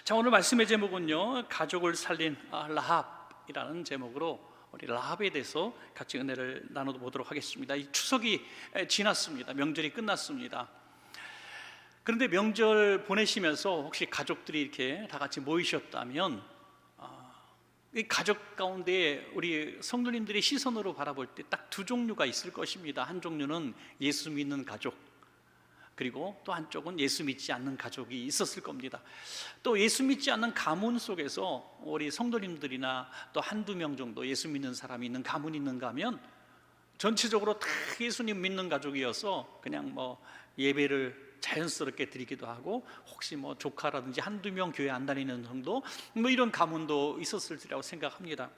자, 오늘 말씀의 제목은요, 가족을 살린 라합이라는 제목으로 우리 라합에 대해서 같이 은혜를 나눠보도록 하겠습니다. 이 추석이 지났습니다. 명절이 끝났습니다. 그런데 명절 보내시면서 혹시 가족들이 이렇게 다 같이 모이셨다면 이 가족 가운데 우리 성도님들의 시선으로 바라볼 때 딱 두 종류가 있을 것입니다. 한 종류는 예수 믿는 가족, 그리고 또 한쪽은 예수 믿지 않는 가족이 있었을 겁니다. 또 예수 믿지 않는 가문 속에서 우리 성도님들이나 또 한두 명 정도 예수 믿는 사람이 있는 가문이 있는가 하면 전체적으로 다 예수님 믿는 가족이어서 그냥 예배를 자연스럽게 드리기도 하고, 혹시 조카라든지 한두 명 교회 안 다니는 정도 이런 가문도 있었을지라고 생각합니다.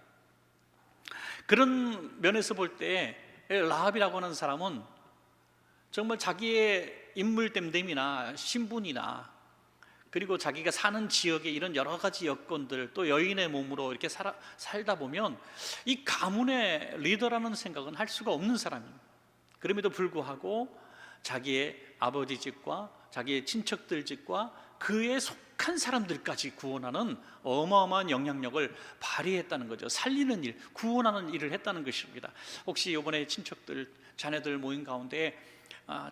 그런 면에서 볼 때 라합이라고 하는 사람은 정말 자기의 인물됨됨이나 신분이나 그리고 자기가 사는 지역의 이런 여러 가지 여건들, 또 여인의 몸으로 이렇게 살다 보면 이 가문의 리더라는 생각은 할 수가 없는 사람입니다. 그럼에도 불구하고 자기의 아버지 집과 자기의 친척들 집과 그에 속한 사람들까지 구원하는 어마어마한 영향력을 발휘했다는 거죠. 살리는 일, 구원하는 일을 했다는 것입니다. 혹시 이번에 친척들, 자녀들 모임 가운데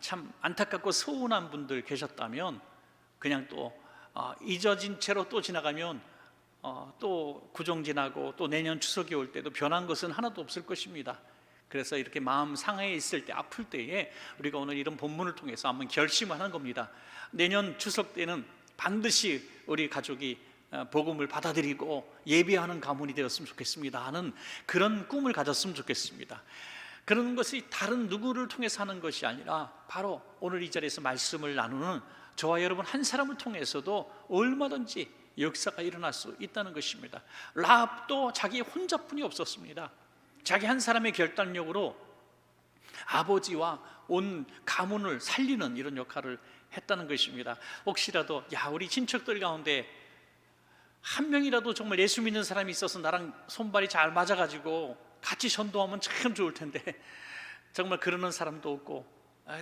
참 안타깝고 서운한 분들 계셨다면 그냥 또 잊어진 채로 또 지나가면 또 구정 지나고 또 내년 추석이 올 때도 변한 것은 하나도 없을 것입니다. 그래서 이렇게 마음 상해 있을 때, 아플 때에 우리가 오늘 이런 본문을 통해서 한번 결심하는 겁니다. 내년 추석 때는 반드시 우리 가족이 복음을 받아들이고 예배하는 가문이 되었으면 좋겠습니다 하는 그런 꿈을 가졌으면 좋겠습니다. 그런 것이 다른 누구를 통해서 하는 것이 아니라 바로 오늘 이 자리에서 말씀을 나누는 저와 여러분 한 사람을 통해서도 얼마든지 역사가 일어날 수 있다는 것입니다. 라합도 자기 혼자뿐이 없었습니다. 자기 한 사람의 결단력으로 아버지와 온 가문을 살리는 이런 역할을 했다는 것입니다. 혹시라도 우리 친척들 가운데 한 명이라도 정말 예수 믿는 사람이 있어서 나랑 손발이 잘 맞아가지고 같이 전도하면 참 좋을 텐데 정말 그러는 사람도 없고,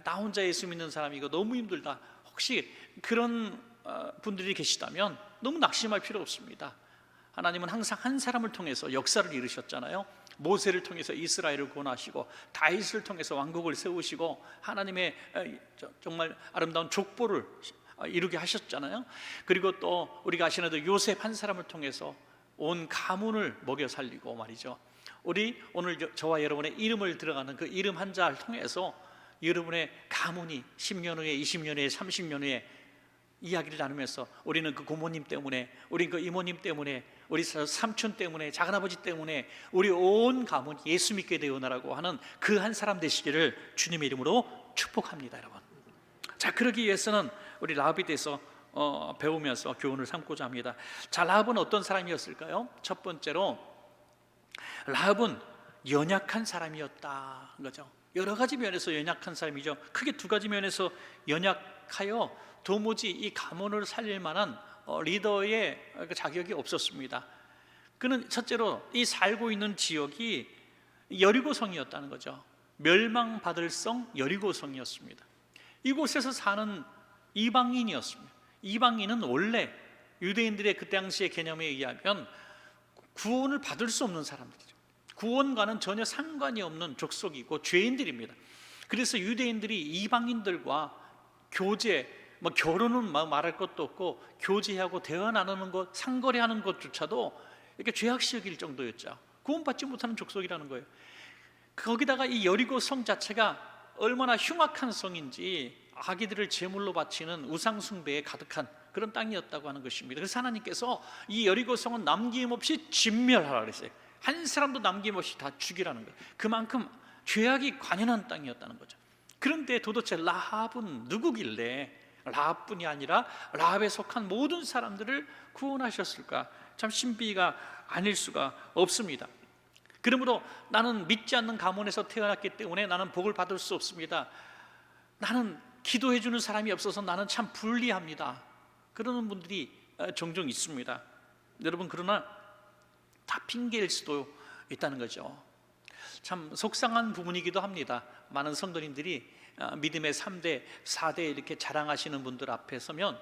나 혼자 예수 믿는 사람이 이거 너무 힘들다, 혹시 그런 분들이 계시다면 너무 낙심할 필요 없습니다. 하나님은 항상 한 사람을 통해서 역사를 이루셨잖아요. 모세를 통해서 이스라엘을 구원하시고, 다윗을 통해서 왕국을 세우시고, 하나님의 정말 아름다운 족보를 이루게 하셨잖아요. 그리고 또 우리가 아시는 대로 요셉 한 사람을 통해서 온 가문을 먹여 살리고 말이죠. 우리 오늘 저와 여러분의 이름을 들어가는 그 이름 한 자를 통해서 여러분의 가문이 10년 후에, 20년 후에, 30년 후에 이야기를 나누면서 우리는 그 고모님 때문에, 우리 그 이모님 때문에, 우리 삼촌 때문에, 작은아버지 때문에 우리 온 가문 예수 믿게 되어나라고 하는 그 한 사람 되시기를 주님의 이름으로 축복합니다, 여러분. 자, 그러기 위해서는 우리 라합에 대해서 배우면서 교훈을 삼고자 합니다. 자, 라합은 어떤 사람이었을까요? 첫 번째로 라합은 연약한 사람이었다 거죠. 여러 가지 면에서 연약한 사람이죠. 크게 두 가지 면에서 연약하여 도무지 이 가문을 살릴 만한 리더의 자격이 없었습니다. 그는 첫째로 이 살고 있는 지역이 여리고성이었다는 거죠. 멸망받을 성 여리고성이었습니다. 이곳에서 사는 이방인이었습니다. 이방인은 원래 유대인들의 그 당시의 개념에 의하면 구원을 받을 수 없는 사람들이죠. 구원과는 전혀 상관이 없는 족속이고 죄인들입니다. 그래서 유대인들이 이방인들과 교제, 결혼은 말할 것도 없고 교제하고 대화 나누는 것, 상거래하는 것조차도 이렇게 죄악시 여길 정도였죠. 구원받지 못하는 족속이라는 거예요. 거기다가 이 여리고 성 자체가 얼마나 흉악한 성인지 아기들을 제물로 바치는 우상 숭배에 가득한 그런 땅이었다고 하는 것입니다. 그래서 하나님께서 이 여리고 성은 남김없이 진멸하라 그랬어요. 한 사람도 남김없이 다 죽이라는 거예요. 그만큼 죄악이 관연한 땅이었다는 거죠. 그런데 도대체 라합은 누구길래 라합뿐이 아니라 라합에 속한 모든 사람들을 구원하셨을까? 참 신비가 아닐 수가 없습니다. 그러므로 나는 믿지 않는 가문에서 태어났기 때문에 나는 복을 받을 수 없습니다. 나는 기도해 주는 사람이 없어서 나는 참 불리합니다. 그러는 분들이 종종 있습니다. 여러분, 그러나 다 핑계일 수도 있다는 거죠. 참 속상한 부분이기도 합니다. 많은 성도님들이 믿음의 3대, 4대 이렇게 자랑하시는 분들 앞에 서면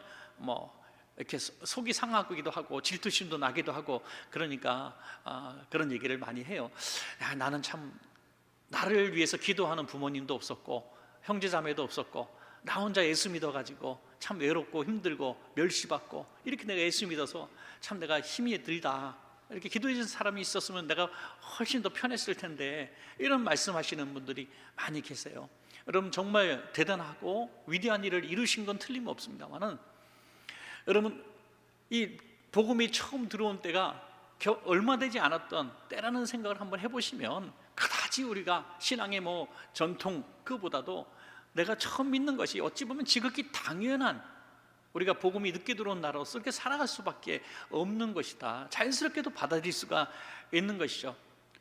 이렇게 속이 상하기도 하고 질투심도 나기도 하고, 그러니까 그런 얘기를 많이 해요. 야, 나는 참 나를 위해서 기도하는 부모님도 없었고 형제자매도 없었고 나 혼자 예수 믿어가지고 참 외롭고 힘들고 멸시받고, 이렇게 내가 예수 믿어서 참 내가 힘이 들다, 이렇게 기도해 주는 사람이 있었으면 내가 훨씬 더 편했을 텐데, 이런 말씀하시는 분들이 많이 계세요. 여러분, 정말 대단하고 위대한 일을 이루신 건 틀림없습니다만은, 여러분, 이 복음이 처음 들어온 때가 얼마 되지 않았던 때라는 생각을 한번 해보시면, 그다지 우리가 신앙의 전통 그보다도 내가 처음 믿는 것이 어찌 보면 지극히 당연한, 우리가 복음이 늦게 들어온 나라로서 이렇게 살아갈 수밖에 없는 것이다, 자연스럽게도 받아들일 수가 있는 것이죠.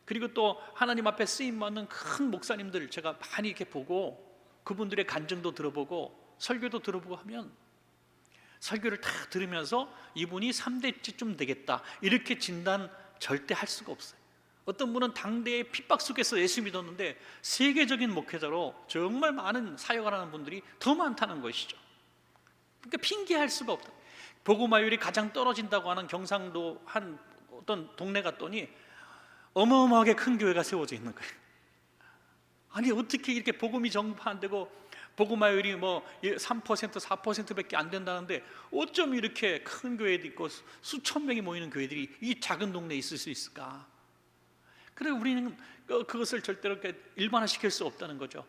그리고 또 하나님 앞에 쓰임받는 큰 목사님들 제가 많이 이렇게 보고, 그분들의 간증도 들어보고 설교도 들어보고 하면, 설교를 다 들으면서 이분이 3대째쯤 되겠다 이렇게 진단 절대 할 수가 없어요. 어떤 분은 당대의 핍박 속에서 예수 믿었는데 세계적인 목회자로 정말 많은 사역을 하는 분들이 더 많다는 것이죠. 그러니까 핑계할 수가 없다. 복음화율이 가장 떨어진다고 하는 경상도 한 어떤 동네 갔더니 어마어마하게 큰 교회가 세워져 있는 거예요. 아니, 어떻게 이렇게 복음이 전파 안 되고 복음화율이 3% 4%밖에 안 된다는데 어쩜 이렇게 큰 교회도 있고 수천 명이 모이는 교회들이 이 작은 동네에 있을 수 있을까? 그래, 우리는 그것을 절대로 일반화시킬 수 없다는 거죠.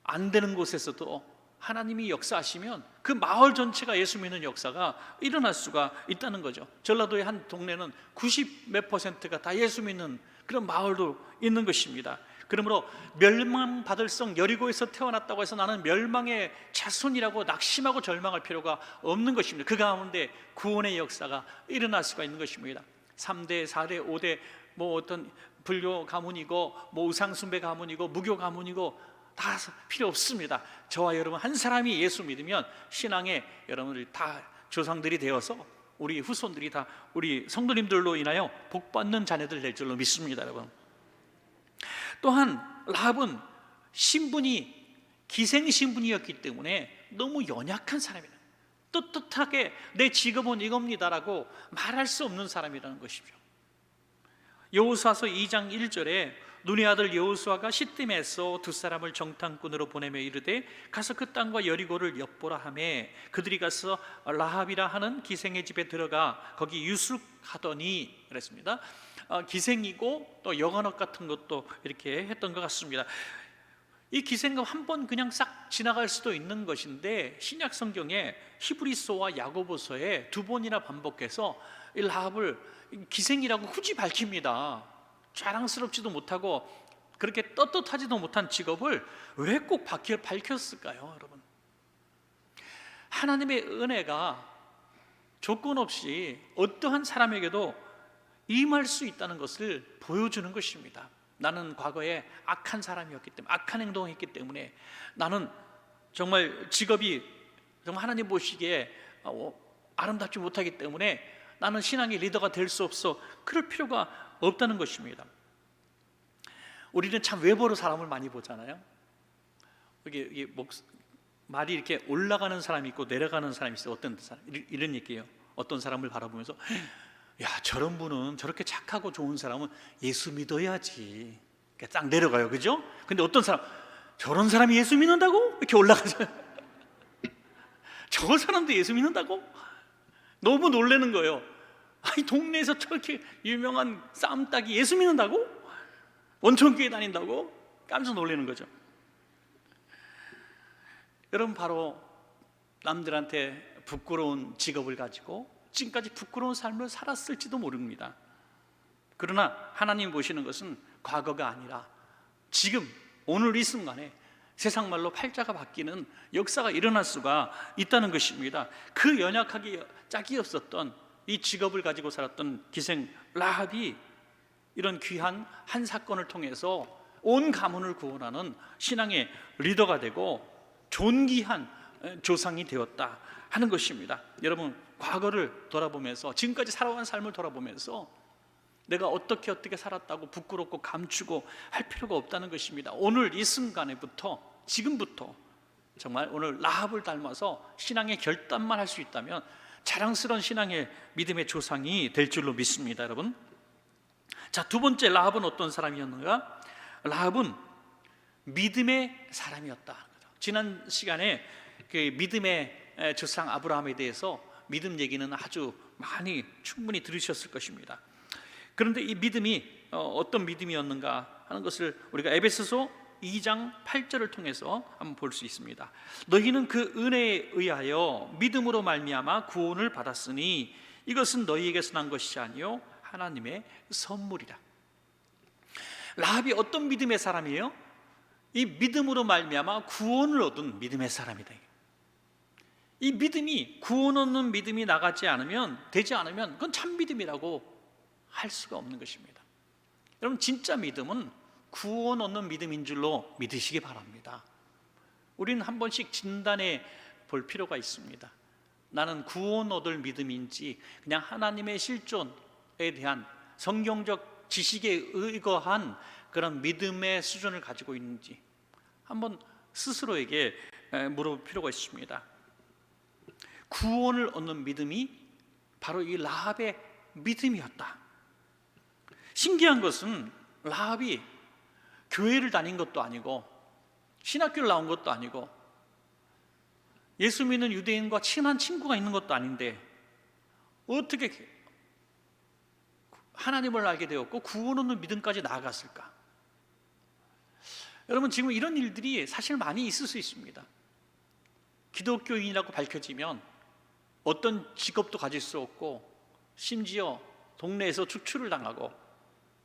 안 되는 곳에서도 하나님이 역사하시면 그 마을 전체가 예수 믿는 역사가 일어날 수가 있다는 거죠. 전라도의 한 동네는 90몇 %가 다 예수 믿는 그런 마을도 있는 것입니다. 그러므로 멸망받을 성 여리고에서 태어났다고 해서 나는 멸망의 자손이라고 낙심하고 절망할 필요가 없는 것입니다. 그 가운데 구원의 역사가 일어날 수가 있는 것입니다. 3대, 4대, 5대 어떤 불교 가문이고 우상숭배 가문이고 무교 가문이고 다 필요 없습니다. 저와 여러분 한 사람이 예수 믿으면 신앙의 여러분들이 다 조상들이 되어서 우리 후손들이 다 우리 성도님들로 인하여 복받는 자녀들 될 줄로 믿습니다. 여러분, 또한 라합은 신분이 기생 신분이었기 때문에 너무 연약한 사람이에요. 떳떳하게 내 직업은 이겁니다라고 말할 수 없는 사람이라는 것이죠. 여호수아서 2장 1절에 눈의 아들 여호수아가 시딤에서 두 사람을 정탐꾼으로 보내며 이르되 가서 그 땅과 여리고를 엿보라 하매 그들이 가서 라합이라 하는 기생의 집에 들어가 거기 유숙하더니 그랬습니다. 기생이고 또 여관업 같은 것도 이렇게 했던 것 같습니다. 이 기생급 한 번 그냥 싹 지나갈 수도 있는 것인데 신약 성경에 히브리서와 야고보서에 두 번이나 반복해서 이 라합을 기생이라고 굳이 밝힙니다. 자랑스럽지도 못하고 그렇게 떳떳하지도 못한 직업을 왜 꼭 밝혔을까요, 여러분? 하나님의 은혜가 조건 없이 어떠한 사람에게도 임할 수 있다는 것을 보여주는 것입니다. 나는 과거에 악한 사람이었기 때문에, 악한 행동을 했기 때문에, 나는 정말 직업이 정말 하나님 보시기에 아름답지 못하기 때문에 나는 신앙의 리더가 될 수 없어. 그럴 필요가 없다는 것입니다. 우리는 참 외모로 사람을 많이 보잖아요. 이게 말이 이렇게 올라가는 사람이 있고 내려가는 사람이 있어요. 어떤 사람, 이런 얘기예요. 어떤 사람을 바라보면서 야, 저런 분은, 저렇게 착하고 좋은 사람은 예수 믿어야지. 딱 내려가요, 그죠? 근데 어떤 사람, 저런 사람이 예수 믿는다고? 이렇게 올라가죠. 저 사람도 예수 믿는다고? 너무 놀라는 거예요. 아니, 동네에서 저렇게 유명한 쌈딱이 예수 믿는다고? 원천교회 다닌다고? 깜짝 놀라는 거죠. 여러분, 바로 남들한테 부끄러운 직업을 가지고 지금까지 부끄러운 삶을 살았을지도 모릅니다. 그러나 하나님 보시는 것은 과거가 아니라 지금, 오늘 이 순간에 세상 말로 팔자가 바뀌는 역사가 일어날 수가 있다는 것입니다. 그 연약하게 짝이 없었던 이 직업을 가지고 살았던 기생 라합이 이런 귀한 한 사건을 통해서 온 가문을 구원하는 신앙의 리더가 되고 존귀한 조상이 되었다 하는 것입니다. 여러분, 과거를 돌아보면서, 지금까지 살아온 삶을 돌아보면서 내가 어떻게 살았다고 부끄럽고 감추고 할 필요가 없다는 것입니다. 오늘 이 순간에부터, 지금부터 정말 오늘 라합을 닮아서 신앙의 결단만 할 수 있다면 자랑스러운 신앙의 믿음의 조상이 될 줄로 믿습니다, 여러분. 자, 두 번째, 라합은 어떤 사람이었는가? 라합은 믿음의 사람이었다. 지난 시간에 그 믿음의 조상 아브라함에 대해서 믿음 얘기는 아주 많이 충분히 들으셨을 것입니다. 그런데 이 믿음이 어떤 믿음이었는가 하는 것을 우리가 에베소서 2장 8절을 통해서 한번 볼 수 있습니다. 너희는 그 은혜에 의하여 믿음으로 말미암아 구원을 받았으니 이것은 너희에게서 난 것이 아니요 하나님의 선물이라. 라합이 어떤 믿음의 사람이에요? 이 믿음으로 말미암아 구원을 얻은 믿음의 사람이다. 이 믿음이, 구원 얻는 믿음이 되지 않으면 그건 참 믿음이라고 할 수가 없는 것입니다. 여러분, 진짜 믿음은 구원 얻는 믿음인 줄로 믿으시기 바랍니다. 우리는 한 번씩 진단해 볼 필요가 있습니다. 나는 구원 얻을 믿음인지 그냥 하나님의 실존에 대한 성경적 지식에 의거한 그런 믿음의 수준을 가지고 있는지 한번 스스로에게 물어볼 필요가 있습니다. 구원을 얻는 믿음이 바로 이 라합의 믿음이었다. 신기한 것은 라합이 교회를 다닌 것도 아니고 신학교를 나온 것도 아니고 예수 믿는 유대인과 친한 친구가 있는 것도 아닌데 어떻게 하나님을 알게 되었고 구원 얻는 믿음까지 나아갔을까? 여러분, 지금 이런 일들이 사실 많이 있을 수 있습니다. 기독교인이라고 밝혀지면 어떤 직업도 가질 수 없고 심지어 동네에서 축출을 당하고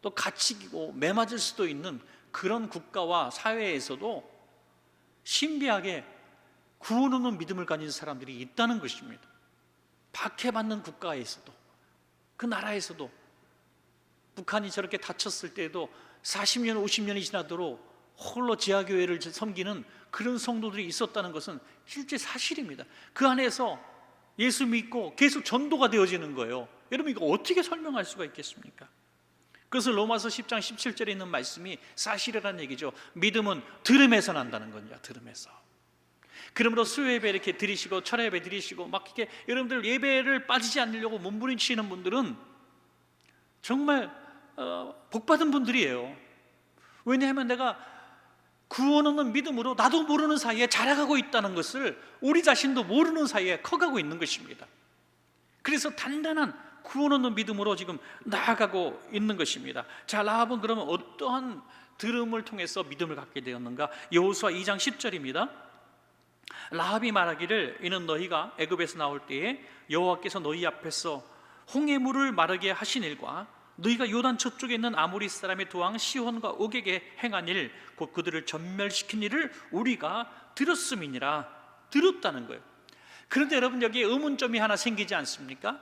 또 갇히고 매맞을 수도 있는 그런 국가와 사회에서도 신비하게 구원 얻는 믿음을 가진 사람들이 있다는 것입니다. 박해받는 국가에서도, 그 나라에서도 북한이 저렇게 다쳤을 때에도 40년, 50년이 지나도록 홀로 지하교회를 섬기는 그런 성도들이 있었다는 것은 실제 사실입니다. 그 안에서 예수 믿고 계속 전도가 되어지는 거예요. 여러분, 이거 어떻게 설명할 수가 있겠습니까? 그것을 로마서 10장 17절에 있는 말씀이 사실이라는 얘기죠. 믿음은 들음에서 난다는 거냐, 들음에서. 그러므로 수요예배 이렇게 드리시고 철야예배 드리시고 막 이렇게 여러분들 예배를 빠지지 않으려고 몸부림치는 분들은 정말 복받은 분들이에요. 왜냐하면 내가 구원 얻는 믿음으로 나도 모르는 사이에 자라가고 있다는 것을 우리 자신도 모르는 사이에 커가고 있는 것입니다. 그래서 단단한 구원 얻는 믿음으로 지금 나아가고 있는 것입니다. 자, 라합은 그러면 어떠한 들음을 통해서 믿음을 갖게 되었는가? 여호수아 2장 10절입니다. 라합이 말하기를 이는 너희가 애굽에서 나올 때에 여호와께서 너희 앞에서 홍해물을 마르게 하신 일과 너희가 요단 저쪽에 있는 아모리 사람의 도왕 시혼과 옥에게 행한 일, 곧 그들을 전멸시킨 일을 우리가 들었음이니라. 들었다는 거예요. 그런데 여러분, 여기에 의문점이 하나 생기지 않습니까?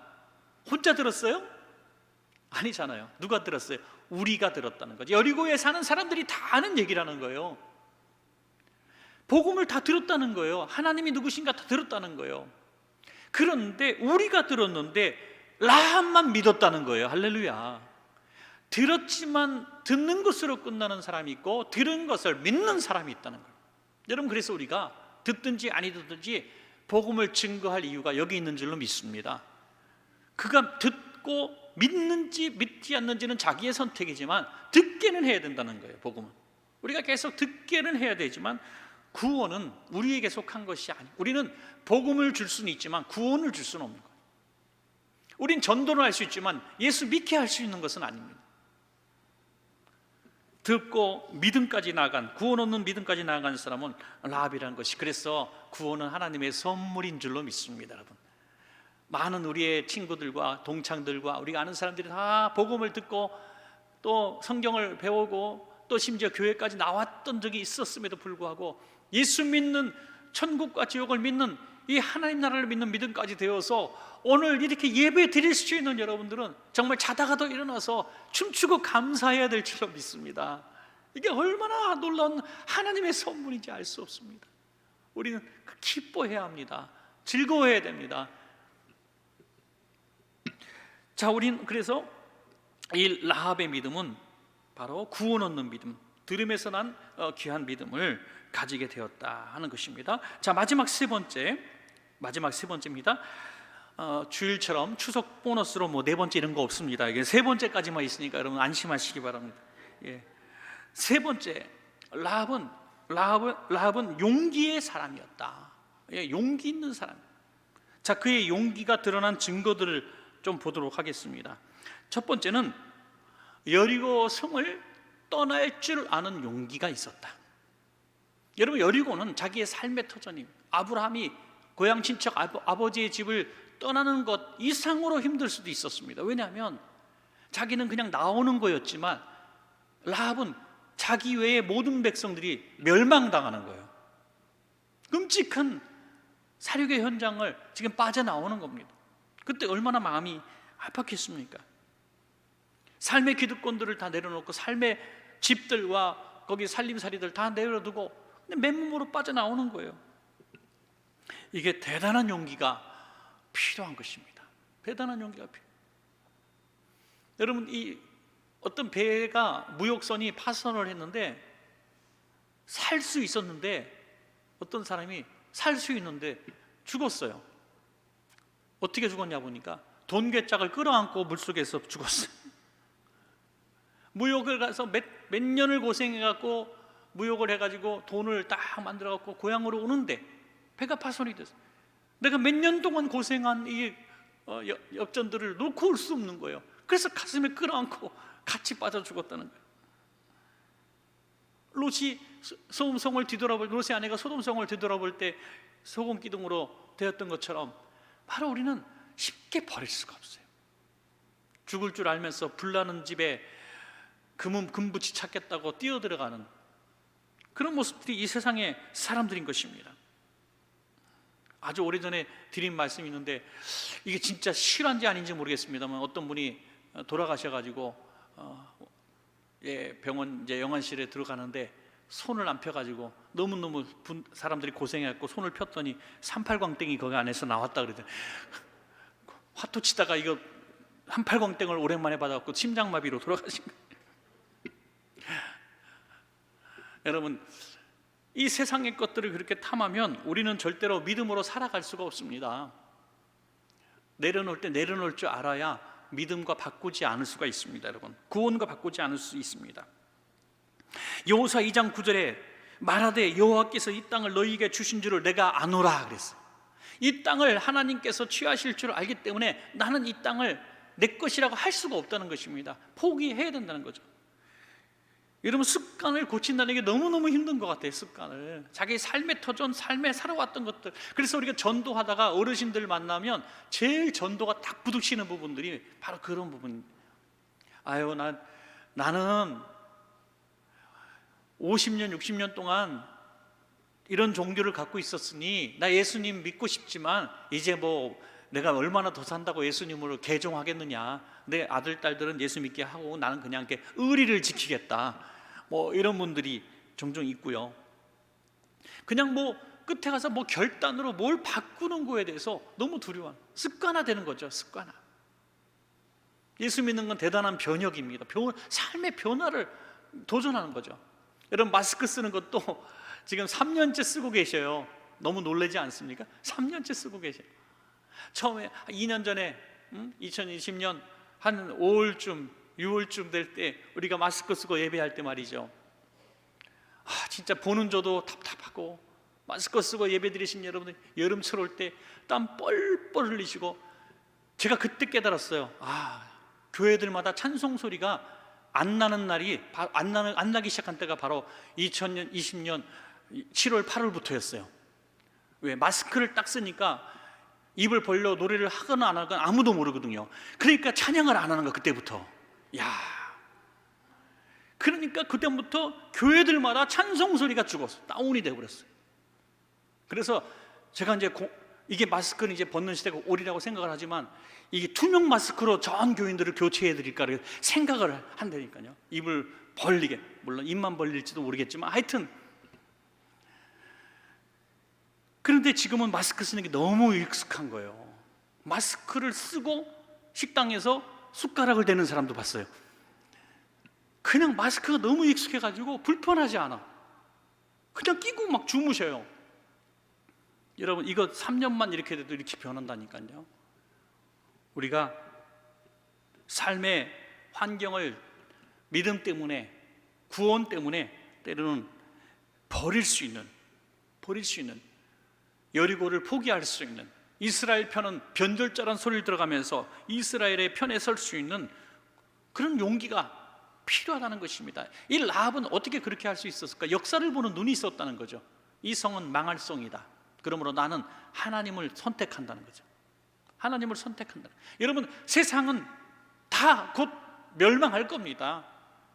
혼자 들었어요? 아니잖아요. 누가 들었어요? 우리가 들었다는 거죠. 여리고에 사는 사람들이 다 아는 얘기라는 거예요. 복음을 다 들었다는 거예요. 하나님이 누구신가 다 들었다는 거예요. 그런데 우리가 들었는데 라합만 믿었다는 거예요. 할렐루야. 들었지만 듣는 것으로 끝나는 사람이 있고 들은 것을 믿는 사람이 있다는 거예요. 여러분, 그래서 우리가 듣든지 아니 듣든지 복음을 증거할 이유가 여기 있는 줄로 믿습니다. 그가 듣고 믿는지 믿지 않는지는 자기의 선택이지만 듣게는 해야 된다는 거예요. 복음은 우리가 계속 듣게는 해야 되지만 구원은 우리에게 속한 것이 아니에요. 우리는 복음을 줄 수는 있지만 구원을 줄 수는 없는 거예요. 우린 전도를 할 수 있지만 예수 믿게 할 수 있는 것은 아닙니다. 듣고 믿음까지 나아간, 구원 얻는 믿음까지 나아간 사람은 라합이라는 것이, 그래서 구원은 하나님의 선물인 줄로 믿습니다. 여러분, 많은 우리의 친구들과 동창들과 우리가 아는 사람들이 다 복음을 듣고 또 성경을 배우고 또 심지어 교회까지 나왔던 적이 있었음에도 불구하고 예수 믿는, 천국과 지옥을 믿는, 이 하나님 나라를 믿는 믿음까지 되어서 오늘 이렇게 예배 드릴 수 있는 여러분들은 정말 자다가도 일어나서 춤추고 감사해야 될 줄로 믿습니다. 이게 얼마나 놀라운 하나님의 선물인지 알 수 없습니다. 우리는 기뻐해야 합니다. 즐거워해야 됩니다. 자, 우리는 그래서 이 라합의 믿음은 바로 구원 얻는 믿음, 들음에서 난 귀한 믿음을 가지게 되었다 하는 것입니다. 자, 마지막 세 번째입니다. 주일처럼 추석 보너스로 뭐 4번째 이런 거 없습니다. 이게 3번째까지만 있으니까 여러분 안심하시기 바랍니다. 예. 3번째, 라합은 용기의 사람이었다. 예, 용기 있는 사람. 자, 그의 용기가 드러난 증거들을 좀 보도록 하겠습니다. 첫 번째는 여리고 성을 떠날 줄 아는 용기가 있었다. 여러분, 여리고는 자기의 삶의 터전입니다. 아브라함이 고향 친척 아버지의 집을 떠나는 것 이상으로 힘들 수도 있었습니다. 왜냐하면 자기는 그냥 나오는 거였지만 라합은 자기 외의 모든 백성들이 멸망당하는 거예요. 끔찍한 살육의 현장을 지금 빠져나오는 겁니다. 그때 얼마나 마음이 아팠겠습니까? 삶의 기득권들을 다 내려놓고 삶의 집들과 거기 살림살이들 다 내려두고 맨몸으로 빠져나오는 거예요. 이게 대단한 용기가 필요한 것입니다. 대단한 용기가 필요해요. 여러분, 이 어떤 배가 무역선이 파선을 했는데 살 수 있었는데 어떤 사람이 살 수 있는데 죽었어요. 어떻게 죽었냐 보니까 돈괴짝을 끌어안고 물속에서 죽었어요. 무역을 가서 몇 년을 고생해갖고 무역을 해가지고 돈을 딱 만들어갖고 고향으로 오는데 배가 파손이 됐어요. 내가 몇 년 동안 고생한 이 엽전들을 놓고 올 수 없는 거예요. 그래서 가슴에 끌어안고 같이 빠져 죽었다는 거예요. 롯이 소돔성을 뒤돌아볼, 롯의 아내가 소돔성을 뒤돌아볼 때 소금 기둥으로 되었던 것처럼 바로 우리는 쉽게 버릴 수가 없어요. 죽을 줄 알면서 불나는 집에 금붙이 찾겠다고 뛰어들어가는 그런 모습들이 이 세상의 사람들인 것입니다. 아주 오래전에 드린 말씀이 있는데 이게 진짜 실화인지 아닌지 모르겠습니다만 어떤 분이 돌아가셔가지고 병원 이제 영안실에 들어가는데 손을 안 펴가지고 너무너무 사람들이 고생해갖고 손을 폈더니 38광땡이 거기 안에서 나왔다 그러더니 화투 치다가 이거 38광땡을 오랜만에 받아갖고 심장마비로 돌아가신 거예요. 여러분, 이 세상의 것들을 그렇게 탐하면 우리는 절대로 믿음으로 살아갈 수가 없습니다. 내려놓을 때 내려놓을 줄 알아야 믿음과 바꾸지 않을 수가 있습니다. 여러분, 구원과 바꾸지 않을 수 있습니다. 여호수아 2장 9절에 말하되 여호와께서 이 땅을 너희에게 주신 줄을 내가 아노라 그랬어요. 이 땅을 하나님께서 취하실 줄 알기 때문에 나는 이 땅을 내 것이라고 할 수가 없다는 것입니다. 포기해야 된다는 거죠. 여러분, 습관을 고친다는 게 너무너무 힘든 것 같아요. 습관을 자기 삶의 터전, 삶에 살아왔던 것들. 그래서 우리가 전도하다가 어르신들 만나면 제일 전도가 딱 부딪히는 부분들이 바로 그런 부분입니다. 아유, 나는 50년, 60년 동안 이런 종교를 갖고 있었으니 나 예수님 믿고 싶지만 이제 뭐 내가 얼마나 더 산다고 예수님으로 개종하겠느냐. 내 아들, 딸들은 예수 믿게 하고 나는 그냥 이렇게 의리를 지키겠다. 뭐 이런 분들이 종종 있고요. 그냥 뭐 끝에 가서 뭐 결단으로 뭘 바꾸는 거에 대해서 너무 두려워하는, 습관화되는 거죠. 습관화. 예수 믿는 건 대단한 변혁입니다. 삶의 변화를 도전하는 거죠. 여러분, 마스크 쓰는 것도 지금 3년째 쓰고 계셔요. 너무 놀라지 않습니까? 3년째 쓰고 계셔요. 처음에 2년 전에 2020년 한 5월쯤 6월쯤 될 때 우리가 마스크 쓰고 예배할 때 말이죠, 진짜 보는 저도 답답하고 마스크 쓰고 예배 드리신 여러분들 여름철 올 때 땀 뻘뻘 흘리시고 제가 그때 깨달았어요. 교회들마다 찬송 소리가 안 나는 날이 안 나기 시작한 때가 바로 2020년 7월 8월부터였어요. 왜? 마스크를 딱 쓰니까 입을 벌려 노래를 하거나 안 하거나 아무도 모르거든요. 그러니까 찬양을 안 하는 거, 그때부터. 그러니까 그때부터 교회들마다 찬송 소리가 죽었어요. 다운이 되어버렸어요. 그래서 제가 이제 이게 마스크는 이제 벗는 시대가 오리라고 생각을 하지만 이게 투명 마스크로 전 교인들을 교체해 드릴까 생각을 한다니까요. 입을 벌리게, 물론 입만 벌릴지도 모르겠지만 하여튼. 그런데 지금은 마스크 쓰는 게 너무 익숙한 거예요. 마스크를 쓰고 식당에서 숟가락을 대는 사람도 봤어요. 그냥 마스크가 너무 익숙해가지고 불편하지 않아. 그냥 끼고 막 주무셔요. 여러분, 이거 3년만 이렇게 돼도 이렇게 변한다니까요. 우리가 삶의 환경을 믿음 때문에, 구원 때문에 때로는 버릴 수 있는 여리고를 포기할 수 있는, 이스라엘 편은 변절자란 소리를 들어가면서 이스라엘의 편에 설 수 있는 그런 용기가 필요하다는 것입니다. 이 라합은 어떻게 그렇게 할 수 있었을까? 역사를 보는 눈이 있었다는 거죠. 이 성은 망할 성이다. 그러므로 나는 하나님을 선택한다는 거죠. 하나님을 선택한다. 여러분, 세상은 다 곧 멸망할 겁니다.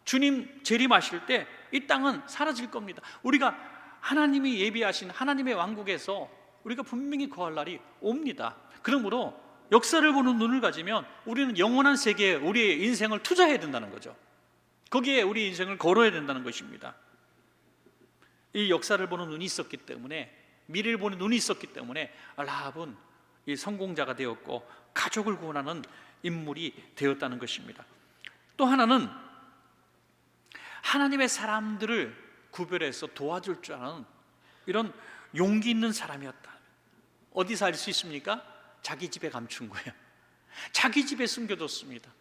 주님 재림하실 때 이 땅은 사라질 겁니다. 우리가 하나님이 예비하신 하나님의 왕국에서 우리가 분명히 거할 날이 옵니다. 그러므로 역사를 보는 눈을 가지면 우리는 영원한 세계에 우리의 인생을 투자해야 된다는 거죠. 거기에 우리 인생을 걸어야 된다는 것입니다. 이 역사를 보는 눈이 있었기 때문에, 미래를 보는 눈이 있었기 때문에 라합은 이 성공자가 되었고 가족을 구원하는 인물이 되었다는 것입니다. 또 하나는 하나님의 사람들을 구별해서 도와줄 줄 아는 이런 용기 있는 사람이었다. 어디서 알 수 있습니까? 자기 집에 감춘 거예요. 자기 집에 숨겨뒀습니다.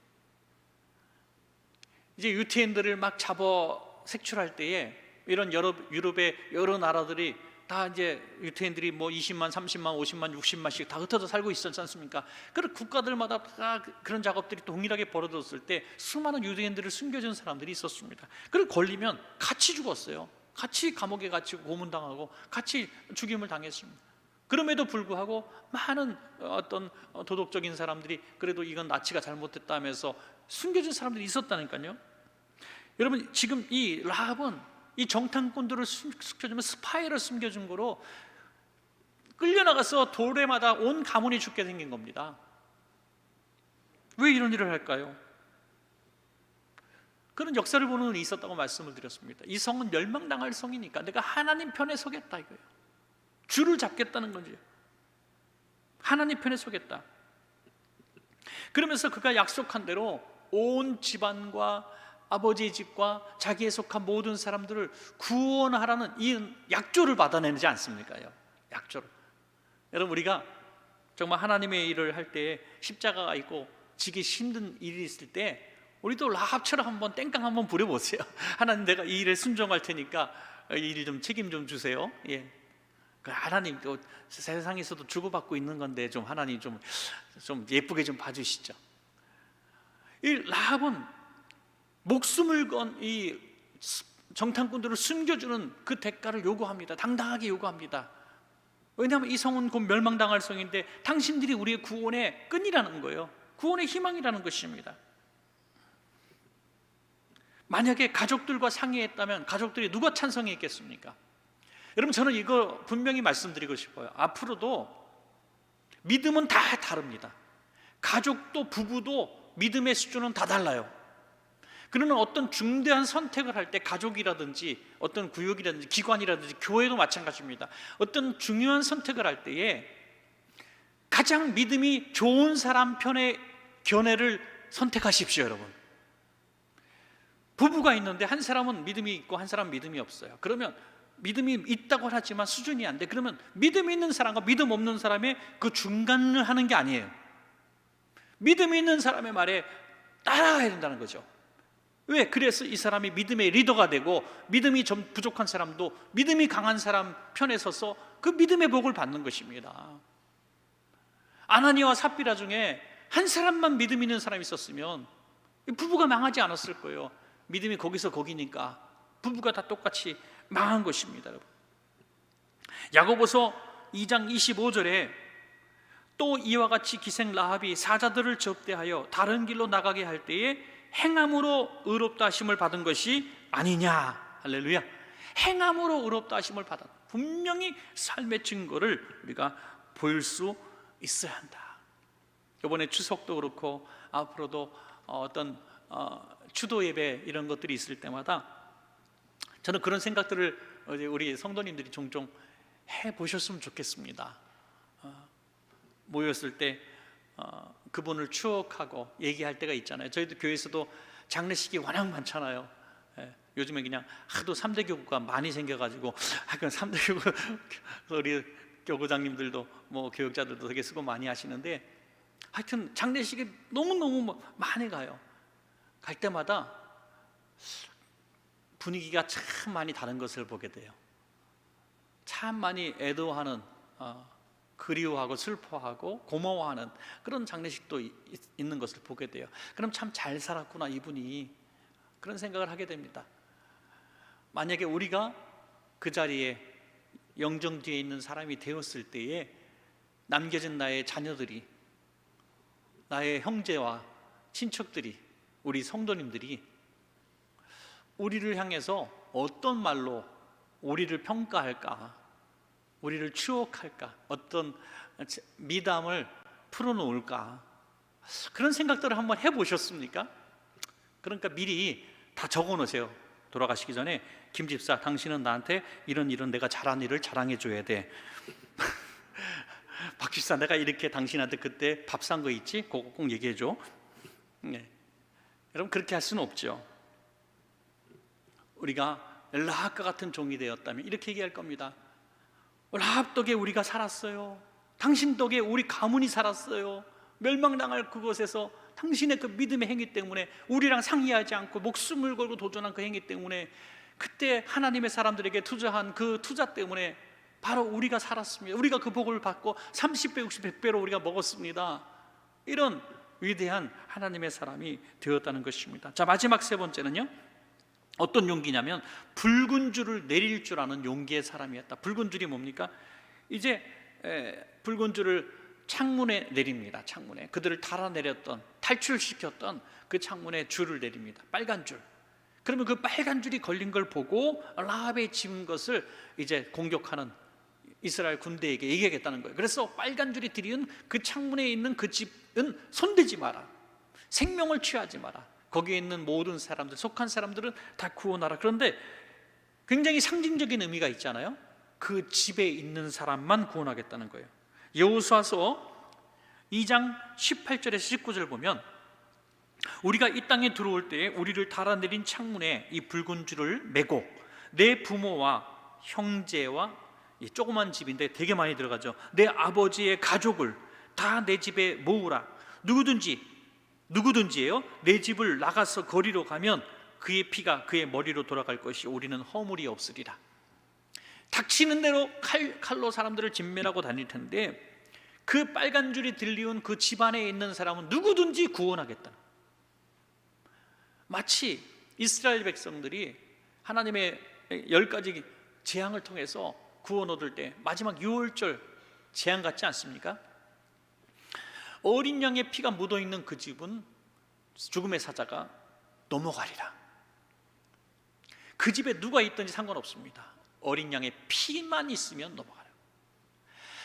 이제 유태인들을 막 잡아 색출할 때에 이런 유럽의 여러 나라들이 다 이제 유태인들이 뭐 20만, 30만, 50만, 60만씩 다 흩어져 살고 있었지 않습니까? 그런 국가들마다 다 그런 작업들이 동일하게 벌어졌을 때 수많은 유대인들을 숨겨준 사람들이 있었습니다. 그리고 걸리면 같이 죽었어요. 같이 감옥에 갇히고 고문당하고 같이 죽임을 당했습니다. 그럼에도 불구하고 많은 어떤 도덕적인 사람들이 그래도 이건 나치가 잘못했다 하면서 숨겨준 사람들이 있었다니까요. 여러분, 지금 이 라합은 이 정탐꾼들을 숨겨주면 스파이를 숨겨준 거로 끌려나가서 도래마다 온 가문이 죽게 생긴 겁니다. 왜 이런 일을 할까요? 그런 역사를 보는 눈이 있었다고 말씀을 드렸습니다. 이 성은 멸망당할 성이니까 내가 하나님 편에 서겠다 이거예요. 줄을 잡겠다는 거죠. 하나님 편에 서겠다. 그러면서 그가 약속한 대로 온 집안과 아버지의 집과 자기에 속한 모든 사람들을 구원하라는 이 약조를 받아내지 않습니까? 약조를. 여러분, 우리가 정말 하나님의 일을 할 때 십자가가 있고 지기 힘든 일이 있을 때 우리도 라합처럼 한번 땡깡 한번 부려보세요. 하나님, 내가 이 일에 순종할 테니까 이 일 좀 책임 좀 주세요. 예. 하나님, 또 세상에서도 주고받고 있는 건데 좀 하나님 좀 예쁘게 좀 봐주시죠. 이 라합은 목숨을 건 이 정탐꾼들을 숨겨주는 그 대가를 요구합니다. 당당하게 요구합니다. 왜냐하면 이 성은 곧 멸망당할 성인데 당신들이 우리의 구원의 끈이라는 거예요. 구원의 희망이라는 것입니다. 만약에 가족들과 상의했다면 가족들이 누가 찬성했겠습니까? 여러분, 저는 이거 분명히 말씀드리고 싶어요. 앞으로도 믿음은 다 다릅니다. 가족도 부부도 믿음의 수준은 다 달라요. 그러나 어떤 중대한 선택을 할 때 가족이라든지 어떤 구역이라든지 기관이라든지 교회도 마찬가지입니다. 어떤 중요한 선택을 할 때에 가장 믿음이 좋은 사람 편의 견해를 선택하십시오, 여러분. 부부가 있는데 한 사람은 믿음이 있고 한 사람은 믿음이 없어요. 그러면 믿음이 있다고 하지만 수준이 안 돼. 그러면 믿음이 있는 사람과 믿음 없는 사람의 그 중간을 하는 게 아니에요. 믿음이 있는 사람의 말에 따라가야 된다는 거죠. 왜? 그래서 이 사람이 믿음의 리더가 되고 믿음이 좀 부족한 사람도 믿음이 강한 사람 편에 서서 그 믿음의 복을 받는 것입니다. 아나니아와 삽비라 중에 한 사람만 믿음 있는 사람이 있었으면 부부가 망하지 않았을 거예요. 믿음이 거기서 거기니까 부부가 다 똑같이 망한 것입니다. 여러분. 야고보서 2장 25절에 또 이와 같이 기생 라합이 사자들을 접대하여 다른 길로 나가게 할 때에 행함으로 의롭다 하심을 받은 것이 아니냐. 할렐루야. 행함으로 의롭다 하심을 받아. 분명히 삶의 증거를 우리가 보일 수 있어야 한다. 이번에 추석도 그렇고 앞으로도 어떤 추도 예배 이런 것들이 있을 때마다 저는 그런 생각들을 우리 성도님들이 종종 해보셨으면 좋겠습니다. 모였을 때 그분을 추억하고 얘기할 때가 있잖아요. 저희도 교회에서도 장례식이 워낙 많잖아요. 요즘에 그냥 하도 3대 교구가 많이 생겨가지고 그냥 3대 교구 우리 교구장님들도 뭐 교육자들도 되게 수고 많이 하시는데 하여튼 장례식에 너무너무 많이 가요. 갈 때마다 분위기가 참 많이 다른 것을 보게 돼요. 참 많이 애도하는, 그리워하고 슬퍼하고 고마워하는 그런 장례식도 있는 것을 보게 돼요. 그럼 참 잘 살았구나 이분이, 그런 생각을 하게 됩니다. 만약에 우리가 그 자리에 영정 뒤에 있는 사람이 되었을 때에 남겨진 나의 자녀들이, 나의 형제와 친척들이, 우리 성도님들이 우리를 향해서 어떤 말로 우리를 평가할까, 우리를 추억할까, 어떤 미담을 풀어놓을까, 그런 생각들을 한번 해보셨습니까? 그러니까 미리 다 적어놓으세요. 돌아가시기 전에, 김 집사, 당신은 나한테 이런 내가 잘한 일을 자랑해 줘야 돼. 박 집사, 내가 이렇게 당신한테 그때 밥 산 거 있지? 그거 꼭 얘기해 줘. 네. 여러분, 그렇게 할 수는 없죠. 우리가 라합과 같은 종이 되었다면 이렇게 얘기할 겁니다. 라합 덕에 우리가 살았어요. 당신 덕에 우리 가문이 살았어요. 멸망당할 그곳에서 당신의 그 믿음의 행위 때문에, 우리랑 상의하지 않고 목숨을 걸고 도전한 그 행위 때문에, 그때 하나님의 사람들에게 투자한 그 투자 때문에 바로 우리가 살았습니다. 우리가 그 복을 받고 30배, 60배, 100배로 우리가 먹었습니다. 이런 위대한 하나님의 사람이 되었다는 것입니다. 자, 마지막 세 번째는요, 어떤 용기냐면 붉은 줄을 내릴 줄 아는 용기의 사람이었다. 붉은 줄이 뭡니까? 이제 붉은 줄을 창문에 내립니다. 창문에 그들을 달아내렸던, 탈출시켰던 그 창문에 줄을 내립니다. 빨간 줄. 그러면 그 빨간 줄이 걸린 걸 보고 라합의 집은 것을 이제 공격하는 이스라엘 군대에게 얘기하겠다는 거예요. 그래서 빨간 줄이 들이은 그 창문에 있는 그 집은 손대지 마라, 생명을 취하지 마라, 거기에 있는 모든 사람들, 속한 사람들은 다 구원하라. 그런데 굉장히 상징적인 의미가 있잖아요. 그 집에 있는 사람만 구원하겠다는 거예요. 여호수아서 2장 18절에서 19절 보면, 우리가 이 땅에 들어올 때에 우리를 달아내린 창문에 이 붉은 줄을 매고 내 부모와 형제와, 이 조그만 집인데 되게 많이 들어가죠, 내 아버지의 가족을 다 내 집에 모으라. 누구든지예요, 내 집을 나가서 거리로 가면 그의 피가 그의 머리로 돌아갈 것이 우리는 허물이 없으리라. 닥치는 대로 칼로 사람들을 진멸하고 다닐 텐데, 그 빨간 줄이 들리운 그 집안에 있는 사람은 누구든지 구원하겠다. 마치 이스라엘 백성들이 하나님의 10가지 재앙을 통해서 구원 얻을 때 마지막 유월절 재앙 같지 않습니까? 어린 양의 피가 묻어있는 그 집은 죽음의 사자가 넘어가리라. 그 집에 누가 있든지 상관없습니다. 어린 양의 피만 있으면 넘어가라.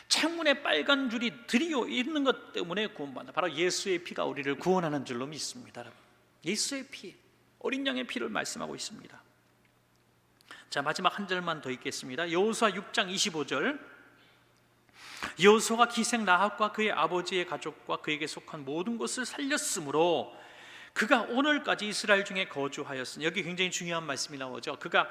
창문에 빨간 줄이 들이어 있는 것 때문에 구원받는다. 바로 예수의 피가 우리를 구원하는 줄로 믿습니다. 여러분, 예수의 피, 어린 양의 피를 말씀하고 있습니다. 자, 마지막 한 절만 더 읽겠습니다. 여호수아 6장 25절. 여호수아가 기생 라합과 그의 아버지의 가족과 그에게 속한 모든 것을 살렸으므로 그가 오늘까지 이스라엘 중에 거주하였으니, 여기 굉장히 중요한 말씀이 나오죠. 그가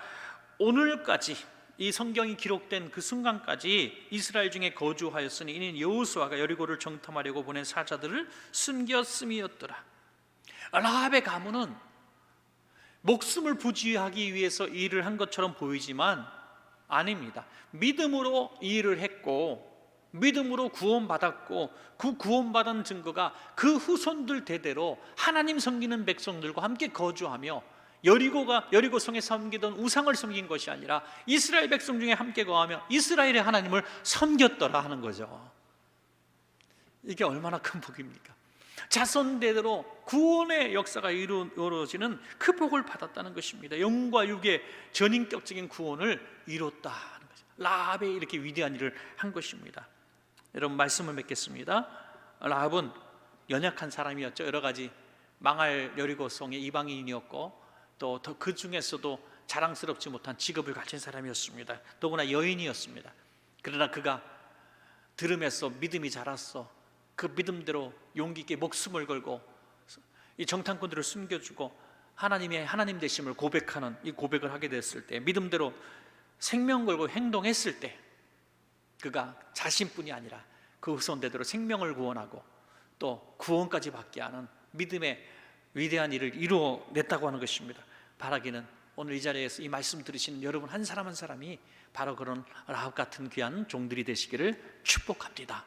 오늘까지, 이 성경이 기록된 그 순간까지 이스라엘 중에 거주하였으니 이는 여호수아가 여리고를 정탐하려고 보낸 사자들을 숨겼음이었더라. 라합의 가문은 목숨을 부지하기 위해서 일을 한 것처럼 보이지만 아닙니다. 믿음으로 이 일을 했고, 믿음으로 구원받았고, 그 구원받은 증거가 그 후손들 대대로 하나님 섬기는 백성들과 함께 거주하며, 여리고성에 섬기던 우상을 섬긴 것이 아니라 이스라엘 백성 중에 함께 거하며 이스라엘의 하나님을 섬겼더라 하는 거죠. 이게 얼마나 큰 복입니까? 자손 대대로 구원의 역사가 이루어지는 그 복을 받았다는 것입니다. 영과 육의 전인격적인 구원을 이뤘다 하는 거죠. 라합이 이렇게 위대한 일을 한 것입니다. 여러분, 말씀을 맺겠습니다. 라합은 연약한 사람이었죠. 여러 가지 망할 여리고성의 이방인이었고, 또 그 중에서도 자랑스럽지 못한 직업을 가진 사람이었습니다. 더구나 여인이었습니다. 그러나 그가 들으면서 믿음이 자랐어. 그 믿음대로 용기 있게 목숨을 걸고 이 정탐꾼들을 숨겨주고 하나님 되심을 고백하는 이 고백을 하게 됐을 때, 믿음대로 생명 걸고 행동했을 때, 그가 자신뿐이 아니라 그 후손대대로 생명을 구원하고 또 구원까지 받게 하는 믿음의 위대한 일을 이루어냈다고 하는 것입니다. 바라기는 오늘 이 자리에서 이 말씀 들으시는 여러분 한 사람 한 사람이 바로 그런 라합 같은 귀한 종들이 되시기를 축복합니다.